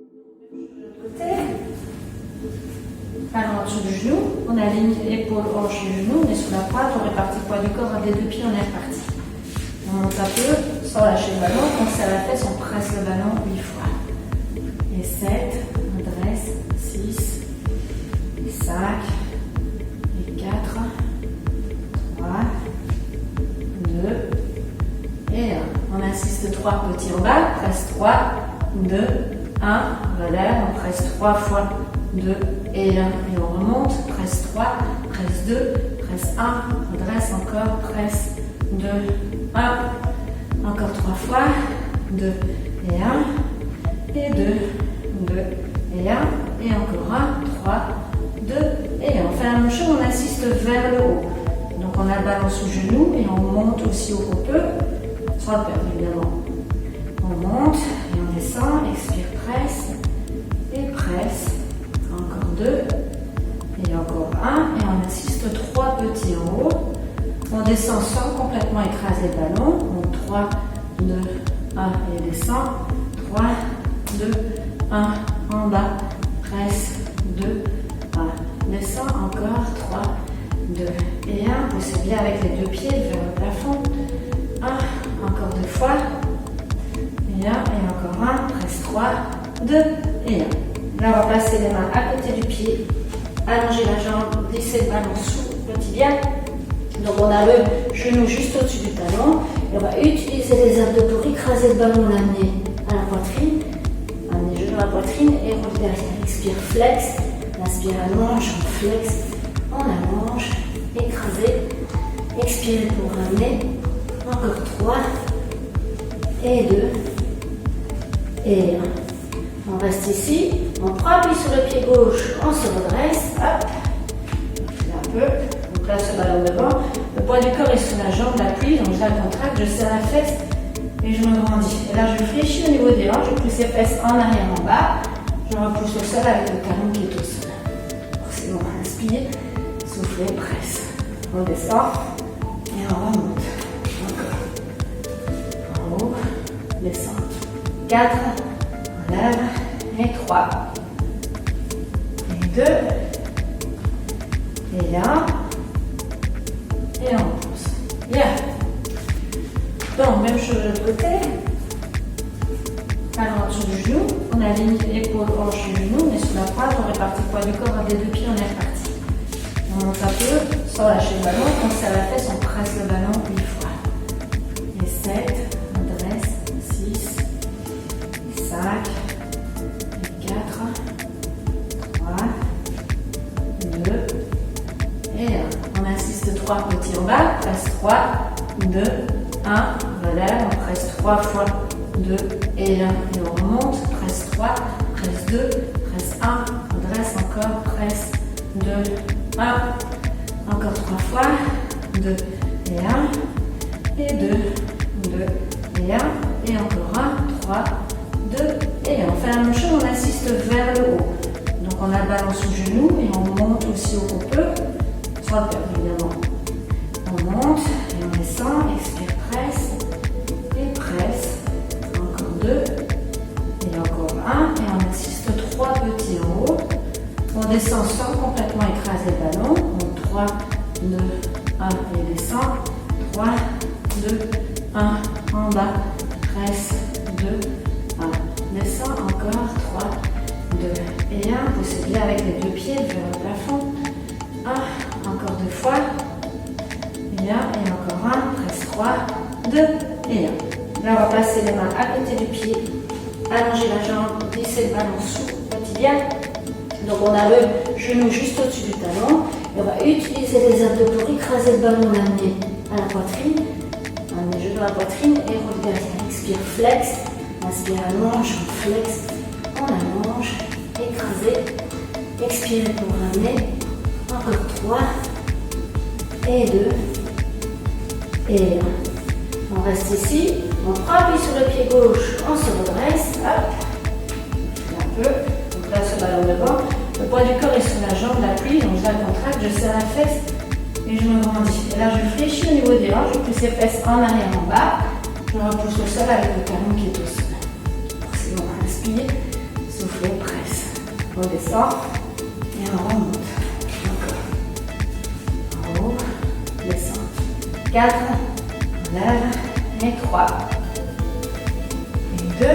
Côté. Talon en dessous du genou, on aligne épaule, hanche et genou, on est sous la pointe, on répartit le poids du corps des deux pieds, on est reparti. On monte un peu, sans lâcher le ballon, on serre la fesse, on presse le ballon 8 fois. Et 7, on dresse, 6, et 5, et 4, 3, 2, et 1. On insiste 3 petits en bas, presse 3, 2, 1, relève, on presse 3 fois 2 et 1, et on remonte, presse 3, presse 2, presse 1, on dresse encore, presse 2, 1, encore 3 fois, 2 et 1, et 2, 2 et 1, et encore 1, 3, 2 et 1. On fait la même chose, on insiste vers le haut. Donc on a le ballon sous genou et on monte aussi haut qu'on peut, sans le perdre évidemment. On monte et on descend, expire, presse, et presse. Encore 2, et encore 1, et on insiste 3 petits en haut. On descend sans complètement écraser le ballon. Donc 3, 2, 1, et descend. 3, 2, 1, en bas, presse, 2, 1, descend, encore 3, 2 et 1. Poussez bien avec les deux pieds vers le plafond. 1, encore 2 fois. Et 1, et encore 1, presse 3, 2 et 1. Là, on va placer les mains à côté du pied, allonger la jambe, glisser le ballon sous le tibia. Donc, on a le genou juste au-dessus du talon. Et on va utiliser les abdos pour écraser le ballon, l'amener à la poitrine. Amener le genou à la poitrine et rouler derrière. Expire, flex. Inspire, allonge, on flex, on allonge, écraser. Expire pour ramener. Encore 3 et 2 et 1. On reste ici, on prend appui sur le pied gauche, on se redresse, hop, un peu, on place le ballon devant, le poids du corps est sous la jambe, l'appui, donc je la contracte, je serre la fesse et je me grandis. Et là je fléchis au niveau des hanches, je pousse les fesses en arrière, en bas, je repousse au sol avec le talon qui est au sol. C'est bon, inspire, soufflez, presse, on descend et on remonte, encore, en haut, descend, 4, lève, et 3, et 2, et 1, et on pousse. Bien. Donc, même chose de l'autre côté. Talon en dessous du genou, on aligne épaule, hanche et genou, on est sous la pointe, on répartit le poids du corps des deux pieds, on est reparti. On monte un peu, sans lâcher le ballon, on serre la fesse, on presse le ballon 8 fois. Et 7, on dresse, 6, et 5, 4, 3, 2 et 1. On insiste 3 petits en bas, presse 3, 2, 1, relève, on presse 3 fois 2 et 1 et on remonte, presse 3, presse 2, presse 1, on dresse encore, presse 2, 1, encore 3 fois, 2 et 1, et 2, 2 et 1, et encore 1, 3, 2 et on fait la même chose, on insiste vers le haut. Donc on a le ballon sous le genou et on monte aussi haut qu'on peut, sans le perdre évidemment. On monte et on descend, expire, presse, et presse, encore 2, et encore 1, et on insiste 3 petits en haut. On descend sans complètement écraser le ballon, donc 3, 2, 1 et descend, 3, 2, 1, en bas, presse, 2, 1, descend, encore 3, 2 et 1, poussez bien avec les deux pieds vers le plafond, 1, encore 2 fois, et 1, et encore 1, presse 3, 2 et 1. Là on va placer les mains à côté du pied, allonger la jambe, glisser le ballon sous le tibia. Donc on a le genou juste au-dessus du talon, et on va utiliser les abdos pour écraser le ballon, l'amener à la poitrine, amener le genou à la poitrine et rouler derrière. Expire, flex, inspire, allonge, on flex, on allonge, écraser, expire pour ramener, encore 3, et 2, et 1. On reste ici, on prend appui sur le pied gauche, on se redresse, hop, un peu, on place le ballon devant, le poids du corps est sur la jambe, l'appui, donc je la contracte, je serre la fesse et je me grandis. Et là je fléchis au niveau des hanches, je pousse les fesses en arrière, en bas, je repousse au sol avec le talon qui est au sol. C'est bon, inspire, souffle, On redescend et on remonte. Encore. En haut, descend. 4, on lève et 3. Et 2.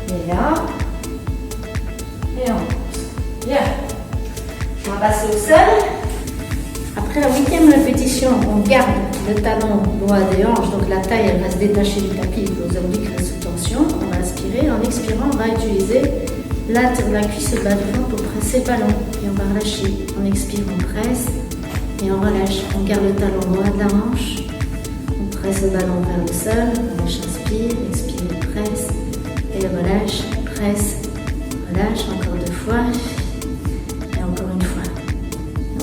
Et 1. Et on monte. Bien. On va passer au sol. Après la 8e répétition, on garde le talon droit des hanches, donc la taille elle va se détacher du tapis, les obliques restent sous tension. On va aspirer, en expirant, on va utiliser l'artère de la cuisse et le bas du ventre pour presser le ballon. Et on va relâcher. On expire, on presse et on relâche. On garde le talon droit de la hanche, on presse le ballon vers le sol, on relâche, inspire, expire, presse et relâche, presse, relâche, encore 2 fois et encore une fois.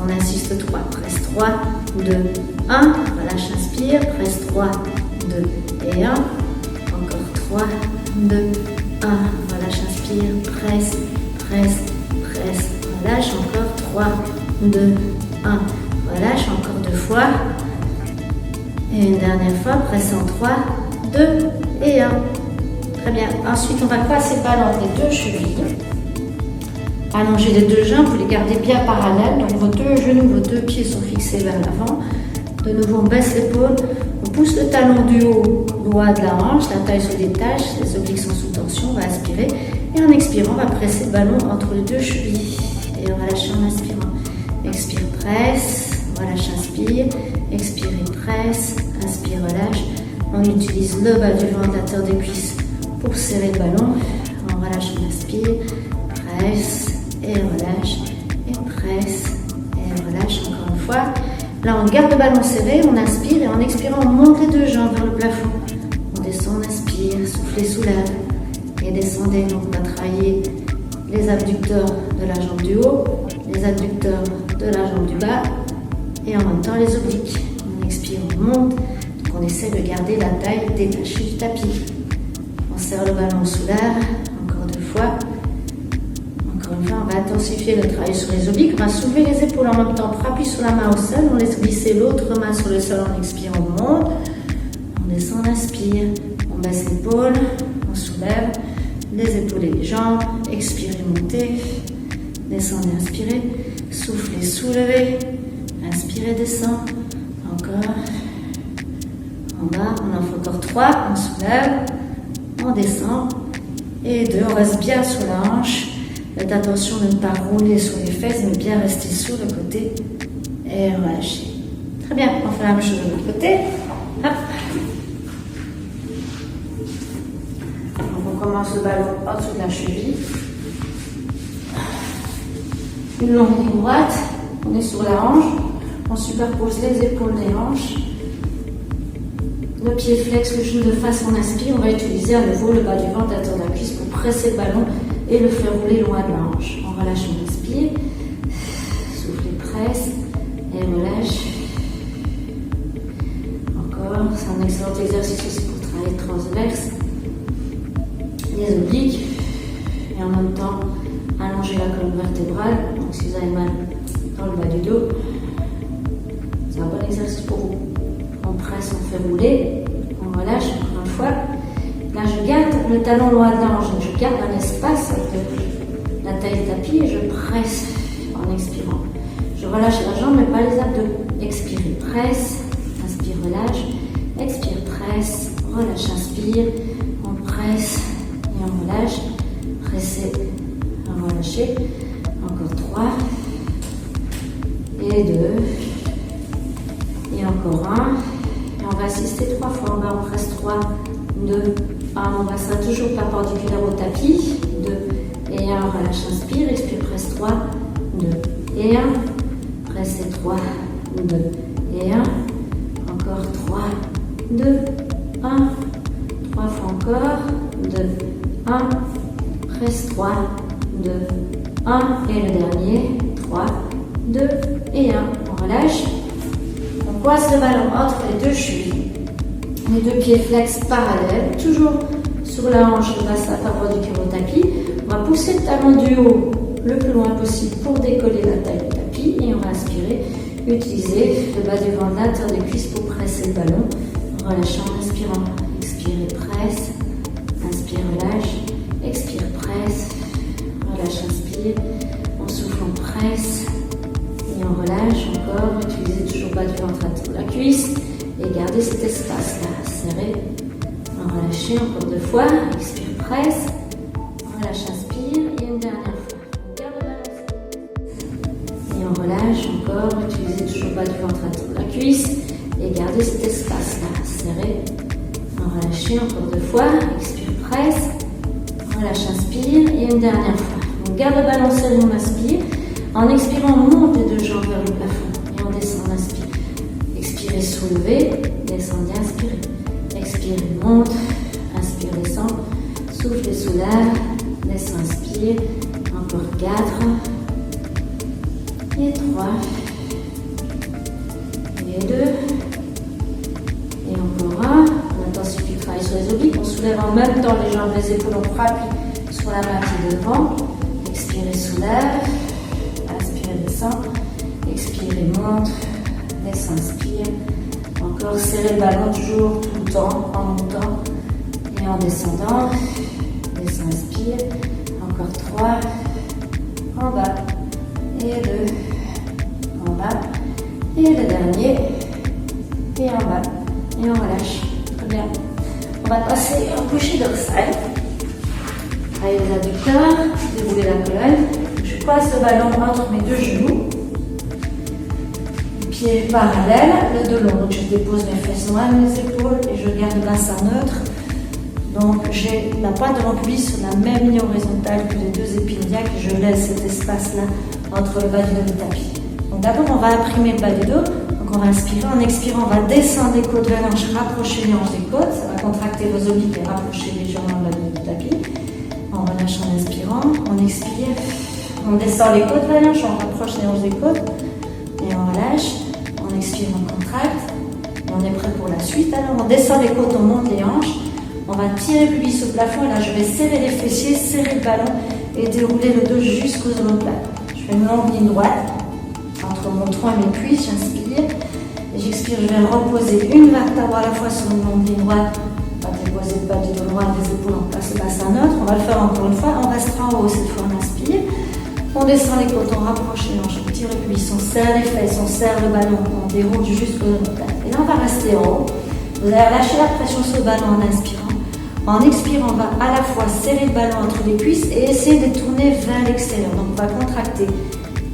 On insiste 3, presse 3, 2, 1, relâche, inspire, presse 3, 2 et 1, encore 3, 2, 1, relâche, inspire, presse, presse, presse, relâche, encore 3, 2, 1, relâche, encore 2 fois, et une dernière fois, presse en 3, 2 et 1. Très bien, ensuite on va passer le ballon entre les 2 chevilles. Allongez les 2 jambes, vous les gardez bien parallèles, donc vos 2 genoux, vos 2 pieds sont fixés vers l'avant. De nouveau, on baisse l'épaule, on pousse le talon du haut droit de la hanche, la taille se détache, les obliques sont sous tension, on va aspirer. Et en expirant, on va presser le ballon entre les 2 chevilles. Et on va lâcher en inspirant. Expire, presse, relâche, inspire, expire et presse, inspire, relâche. On utilise le bas du ventre, la terre des cuisses pour serrer le ballon. On relâche, on inspire, presse. Et relâche, et presse, et relâche encore une fois. Là, on garde le ballon serré, on inspire et en expirant, on monte les 2 jambes vers le plafond. On descend, on inspire, soufflez, soulève et descendez. Donc, on va travailler les abducteurs de la jambe du haut, les adducteurs de la jambe du bas et en même temps les obliques. On expire, on monte. Donc, on essaie de garder la taille détachée du tapis. On serre le ballon, on soulève. Encore 2 fois. On va intensifier le travail sur les obliques. On va soulever les épaules en même temps pour appuyer sur la main au sol. On laisse glisser l'autre main sur le sol en expirant. On monte. On descend, on inspire. On baisse l'épaule. On soulève les épaules et les jambes. Expirez, montez. Descendez, inspirez. Soufflez, soulevez. Inspirez, descend. Encore. En bas. On en fait encore 3. On soulève. On descend. Et 2. On reste bien sur la hanche. Faites attention de ne pas rouler sur les fesses, mais bien rester sur le côté et relâcher. Très bien, on fait la même chose de l'autre côté. Hop. Donc on commence le ballon en dessous de la cheville. Une longue ligne droite, on est sur la hanche, on superpose les épaules des hanches. Le pied flex, le genou de face, on inspire, on va utiliser à nouveau le bas du ventre, la terre de la cuisse pour presser le ballon et le faire rouler loin de la hanche. On relâche, on inspire, souffle et presse, et relâche. Encore, c'est un excellent exercice aussi pour travailler transverse, les obliques, et en même temps allonger la colonne vertébrale. Donc si vous avez mal dans le bas du dos, c'est un bon exercice pour vous. On presse, on fait rouler, on relâche encore une fois. Là, je garde le talon droit de la hanche, je garde un espace avec la taille du tapis et je presse en expirant. Je relâche la jambe, mais pas les abdos. Expire, presse, inspire, relâche, expire, presse, relâche, inspire, on presse et on relâche, presser, relâcher, encore 3 et 2 et encore 1 et on va assister 3 fois, on presse 3, 2, 1, on restera toujours perpendiculaire au tapis, 2 et 1, relâche, inspire, expire, presse 3, 2 et 1, presse 3, 2 et 1, encore 3, 2, 1, 3 fois encore, 2, 1, presse 3, 2, 1 et le dernier, 3, 2 et 1, on relâche, on coince le ballon entre les 2 chevilles. Les 2 pieds flex parallèles, toujours sur la hanche, le bassin perpendiculaire au tapis. On va pousser le talon du haut le plus loin possible pour décoller la taille du tapis et on va aspirer. Utiliser le bas du ventre, la terre des cuisses pour presser le ballon. Relâchant en inspirant. Expire et presse. Inspire, relâche. Expire, presse. fois, expire, presse, relâche, inspire, et une dernière fois. On garde le ballon. Et on relâche encore, utilisez toujours le bas du ventre à tour de la cuisse, et gardez cet espace-là, serré. On relâche encore 2 fois, expire, presse, relâche, inspire, et une dernière fois. On garde le ballon serré, on inspire. En expirant, on monte les 2 jambes vers le plafond, et on descend, on inspire. Expirez, soulevez, descendez, inspirez. Expire, monte, inspire, descend, souffle et soulève, descend, inspire, encore 4, et 3, et 2, et encore 1. Maintenant, il suffit de travailler sur les obliques, on soulève en même temps les jambes, les épaules, on frappe sur la main qui est devant, expirez, soulève, inspirez, descend, expirez, monte, descend, inspire. Encore serrer le ballon toujours, tout le temps, en montant et en descendant. Descend, inspire. Encore 3. En bas. Et 2. En bas. Et le dernier. Et en bas. Et on relâche. Très bien. On va passer en coucher dorsal. Avec les adducteurs. Dérouler la colonne. Je passe le ballon entre mes 2 genoux. Pieds parallèles, le dos long. Donc je dépose mes fesses loin de mes épaules et je garde le bassin neutre. Donc j'ai la pointe de mon pubis sur la même ligne horizontale que les 2 épines iliaques et je laisse cet espace-là entre le bas du dos et le tapis. Donc d'abord on va imprimer le bas du dos. Donc on va inspirer. En expirant, on va descendre les côtes vers l'ange, rapprocher les hanches des côtes. Ça va contracter vos obliques et rapprocher légèrement le bas du tapis. On relâche en inspirant. On expire. On descend les côtes vers l'ange, on rapproche les hanches des côtes. Et on relâche. On expire, on contracte. On est prêt pour la suite. Alors on descend les côtes, on monte les hanches. On va tirer le pubis au plafond. Et là, je vais serrer les fessiers, serrer le ballon et dérouler le dos jusqu'aux omoplates. Je fais une longue ligne droite entre mon tronc et mes cuisses. J'inspire. Et j'expire. Je vais reposer une vertèbre à la fois sur une longue ligne droite. On va déposer le bas du dos droit, les épaules, on place le bassin neutre. On va le faire encore une fois. On restera en haut cette fois. On inspire. On descend les côtes, on rapproche les hanches, on tire le pubis, on serre les fesses, on serre le ballon, on déroule jusqu'aux omoplates. Et là, on va rester en haut. Vous allez relâcher la pression sur le ballon en inspirant. En expirant, on va à la fois serrer le ballon entre les cuisses et essayer de tourner vers l'extérieur. Donc, on va contracter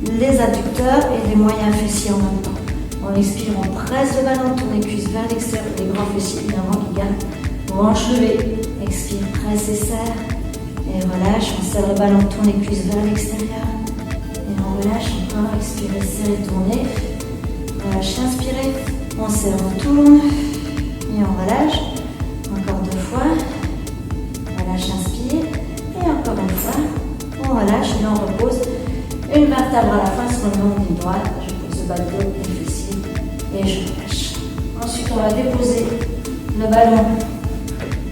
les adducteurs et les moyens fessiers en même temps. En expirant, on presse le ballon, tourne les cuisses vers l'extérieur, les grands fessiers évidemment qui gardent vos hanches levées. Expire, presse et serre. Et relâche, on serre le ballon, tourne les cuisses vers l'extérieur. Et on relâche encore, expirez, serrez, tournez. Relâche, inspirez, on serre, on tourne. Et on relâche. Encore 2 fois. Relâche, inspire. Et encore une fois. On relâche et là on repose une vertèbre à la fin sur une longue ligne droite. Je pose le bas du dos, les fessiers. Et je relâche. Ensuite, on va déposer le ballon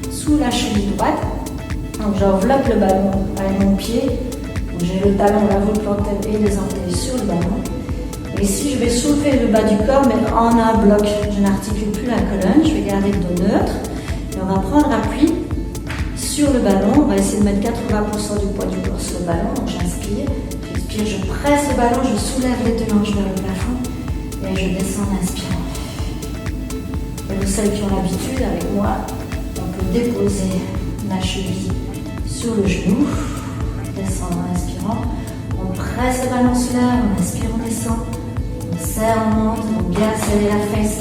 sous la cheville droite. Donc j'enveloppe le ballon avec mon pied. J'ai le talon, la voûte plantaire et les orteils sur le ballon. Et ici, je vais soulever le bas du corps, mais en un bloc. Je n'articule plus la colonne. Je vais garder le dos neutre. Et on va prendre appui sur le ballon. On va essayer de mettre 80% du poids du corps sur le ballon. Donc j'inspire. J'expire, je presse le ballon, je soulève les 2 hanches vers le plafond. Et je descends en inspirant. Et vous savez qui ont l'habitude avec moi, on peut déposer la cheville sur le genou, descendre en inspirant, on presse le ballon sur l'air, on inspire, on descend, on serre, on monte, on bien serrer la fesse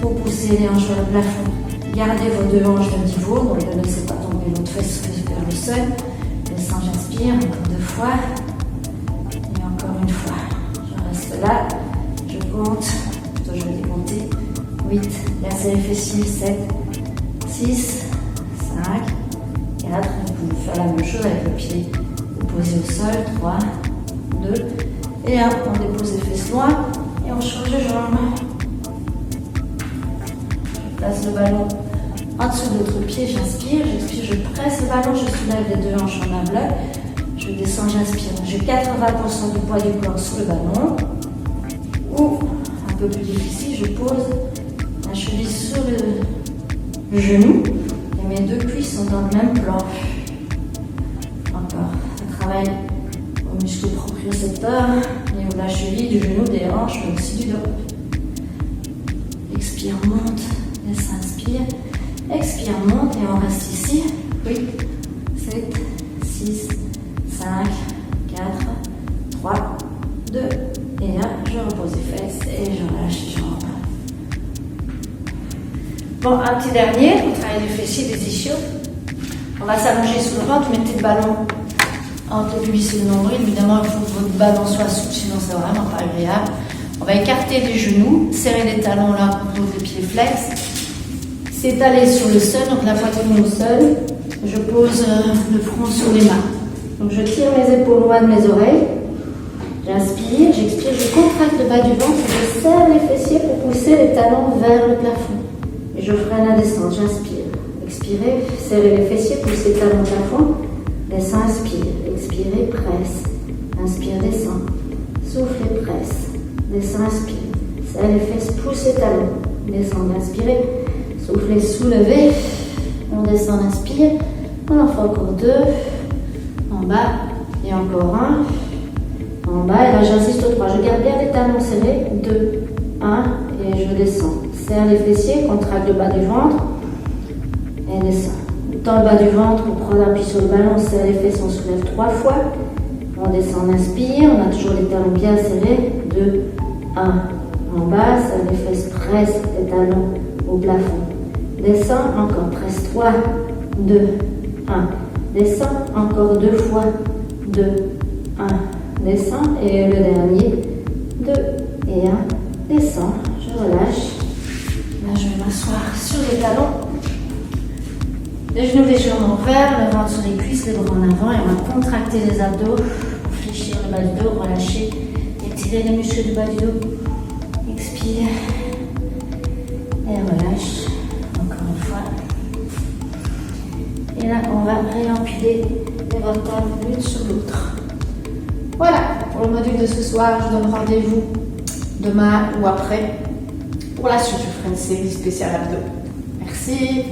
pour pousser les hanches vers le plafond. Gardez vos 2 hanches de niveau, donc ne laissez pas tomber l'autre fesse vers le sol. Descends, j'inspire, encore 2 fois, et encore une fois. Je reste là, je compte, plutôt je vais décompter, 8, bien serrer les fessiers, 7, 6, 5, 4, vous pouvez faire la même chose avec le pied déposé au sol, 3, 2, et 1, on dépose les fesses loin, et on change de jambe. Je place le ballon en dessous de l'autre pied, j'inspire, j'expire, je presse le ballon, je soulève les 2 hanches en un bloc, je descends, j'inspire, j'ai 80% du poids du corps sur le ballon, ou, un peu plus difficile, je pose la cheville sur le genou, et mes 2 cuisses sont dans le même plan. Encore, on travaille au muscle propriocepteur, et de la cheville, du genou, des hanches, mais aussi du dos. Expire, monte, laisse, inspire. Expire, monte, et on reste ici. 8, 7, 6, 5, 4, 3, 2 et 1. Je repose les fesses et je relâche les jambes. Bon, un petit dernier pour travailler le fessier des ischios. On va s'allonger sous le ventre, mettez le ballon entre le pubis et le nombril. Évidemment, il faut que votre ballon soit souple, sinon c'est vraiment pas agréable. On va écarter les genoux, serrer les talons là contre les pieds flex. S'étaler sur le sol, donc la poitrine au sol. Je pose le front sur les mains. Donc je tire mes épaules loin de mes oreilles. J'inspire, j'expire, je contracte le bas du ventre, je serre les fessiers pour pousser les talons vers le plafond. Et je freine la descente, j'inspire. Expirez, serrez les fessiers, poussez les talons au plafond. Descends, inspire. Expirez, presse. Inspire, descend. Soufflez, presse. Descends, inspire. Serrez les fesses, poussez les talons. Descendez, inspirez. Soufflez, soulevez. On descend, inspire. On en fait encore 2. En bas. Et encore 1. En bas. Et là, j'insiste au 3. Je garde bien les talons serrés. 2. 1. Et je descends. Serre les fessiers. Contracte le bas du ventre. Et descend. Dans le bas du ventre pour prendre appui sur le ballon. On serre les fesses. On soulève 3 fois. On descend, on inspire. On a toujours les talons bien serrés. 2. 1. En bas. Serre les fesses. Presse les talons au plafond. Descends, encore, presse 3, 2, 1. Descends, encore 2 fois, 2, 1. Descends, et le dernier, 2 et 1. Descends, je relâche. Là, je vais m'asseoir sur les talons. Les genoux légèrement ouverts, le ventre sur les cuisses, les bras en avant, et on va contracter les abdos, fléchir le bas du dos, relâcher, étirer les muscles du bas du dos. Expire. Et relâche. Encore une fois. Et là, on va réempiler les vertèbres l'une sur l'autre. Voilà, pour le module de ce soir, je donne rendez-vous demain ou après. Pour la suite, je ferai une série spéciale abdos. Merci.